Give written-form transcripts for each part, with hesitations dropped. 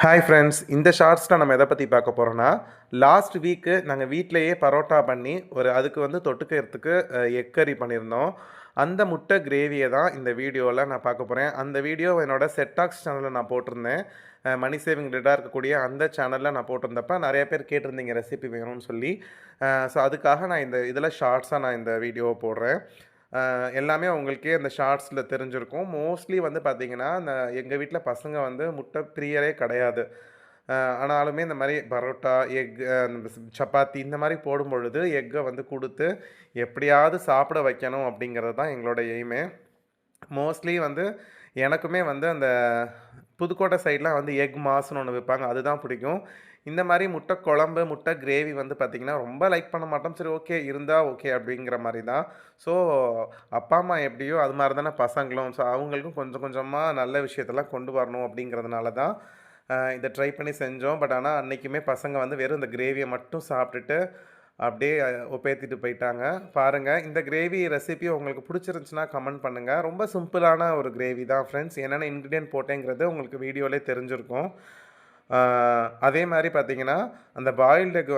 Hi friends, இந்த ஷார்ட்ஸில் நம்ம எதை பற்றி பார்க்க போகிறோன்னா, லாஸ்ட் வீக்கு நாங்கள் வீட்டிலேயே பரோட்டா பண்ணி அதுக்கு தொட்டுக்கிறதுக்கு எக் கறி பண்ணியிருந்தோம். அந்த முட்டை கிரேவியை தான் இந்த வீடியோவில் நான் பார்க்க போகிறேன். அந்த வீடியோ என்னோட செட்டாக்ஸ் சேனலில் நான் போட்டிருந்தேன். மணி சேவிங் ரிலேட்டடாக இருக்கக்கூடிய அந்த சேனலில் நான் போட்டிருந்தப்ப நிறைய பேர் கேட்டிருந்தீங்க ரெசிபி வேணும்னு சொல்லி. ஸோ அதுக்காக நான் இதில் ஷார்ட்ஸாக நான் இந்த வீடியோவை போடுறேன். எல்லாமே உங்களுக்கே அந்த ஷார்ட்ஸில் தெரிஞ்சிருக்கும். மோஸ்ட்லி பார்த்தீங்கன்னா, எங்கள் வீட்டில் பசங்க முட்டை பிரியரே கிடையாது. ஆனாலுமே இந்த மாரி பரோட்டா, எக் சப்பாத்தி இந்த மாரி போடும்பொழுது எக்கை குடுத்து எப்படியாவது சாப்பிட வைக்கணும் அப்படிங்கிறது தான் எங்களோட எய்மே. மோஸ்ட்லி எனக்குமே அந்த புதுக்கோட்டை சைட்லாம் எக் மாஸ்ன்னு ஒன்று விப்பாங்க. அதுதான் பிடிக்கும். இந்த மாரி முட்டை குழம்பு, முட்டை கிரேவி பார்த்தீங்கன்னா, ரொம்ப லைக் பண்ண மாட்டோம். சரி ஓகே, இருந்தா ஓகே அப்படிங்கிற மாரி தான். ஸோ அப்பா, அம்மா எப்படியோ அது மாரி தானே பசங்களும். ஸோ அவங்களுக்கும் கொஞ்சம் கொஞ்சமா நல்ல விஷயத்தெல்லாம் கொண்டு வரணும் அப்படிங்கிறதுனால தான் இத ட்ரை பண்ணி செஞ்சோம். பட் ஆனா அன்னைக்குமே பசங்க வெறும் இந்த கிரேவிய மட்டும் சாப்பிட்டுட்டு அப்படியே ஒப்பேத்திட்டு போயிட்டாங்க. பாருங்க, இந்த கிரேவி ரெசிபி உங்களுக்கு பிடிச்சிருந்துச்சுன்னா கமெண்ட் பண்ணுங்க. ரொம்ப சிம்பிளான ஒரு கிரேவி தான் ஃப்ரெண்ட்ஸ். என்னென்ன இன்கிரீடியன்ட் போட்டேங்கிறது உங்களுக்கு வீடியோலே தெரிஞ்சிருக்கும். அதே மாரி பார்த்தீங்கன்னா, அந்த பாயில்டு எக்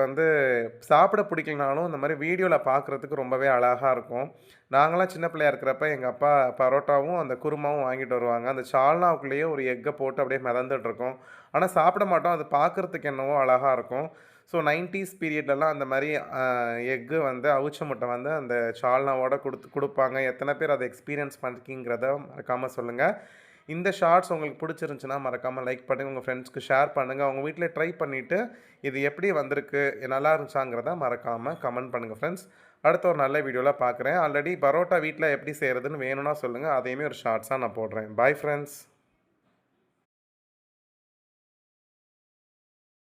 சாப்பிட பிடிக்கலனாலும் இந்த மாரி வீடியோல பார்க்குறதுக்கு ரொம்பவே அழகா இருக்கும். நாங்கலாம் சின்ன பிள்ளையா இருக்கிறப்ப எங்க அப்பா பரோட்டாவும், அந்த குருமாவும் வாங்கிட்டு வருவாங்க. அந்த சால்னாவுக்குள்ளேயே ஒரு எக்க போட்டு அப்படியே மிதந்துட்டு இருக்கும். ஆனா சாப்பிட மாட்டோம். அது பார்க்குறதுக்கு என்னவோ அழகா இருக்கும். ஸோ 90ஸ் பீரியட்லலாம் அந்த மாரி எக்கு அவிச்ச முட்டை அந்த சால்னாவோட குடுப்பாங்க. எத்தனை பேர் அத எக்ஸ்பீரியன்ஸ் பண்ணிருக்கீங்கிறத மறக்காம சொல்லுங்க. இந்த ஷார்ட்ஸ் உங்களுக்கு பிடிச்சிருந்துச்சுன்னா மறக்காமல் லைக் பண்ணுங்கள், உங்கள் ஃப்ரெண்ட்ஸ்க்கு ஷேர் பண்ணுங்கள். அவங்க வீட்டில் ட்ரை பண்ணிவிட்டு இது எப்படி வந்திருக்கு, நல்லா இருந்துச்சாங்கிறத மறக்காமல் கமெண்ட் பண்ணுங்கள் ஃப்ரெண்ட்ஸ். அடுத்த ஒரு நல்ல வீடியோவில் பார்க்குறேன். ஆல்ரெடி பரோட்டா வீட்டில் எப்படி செய்கிறதுன்னு வேணும்னா சொல்லுங்கள், அதையுமே ஒரு ஷார்ட்ஸாக நான் போடுறேன். Bye friends.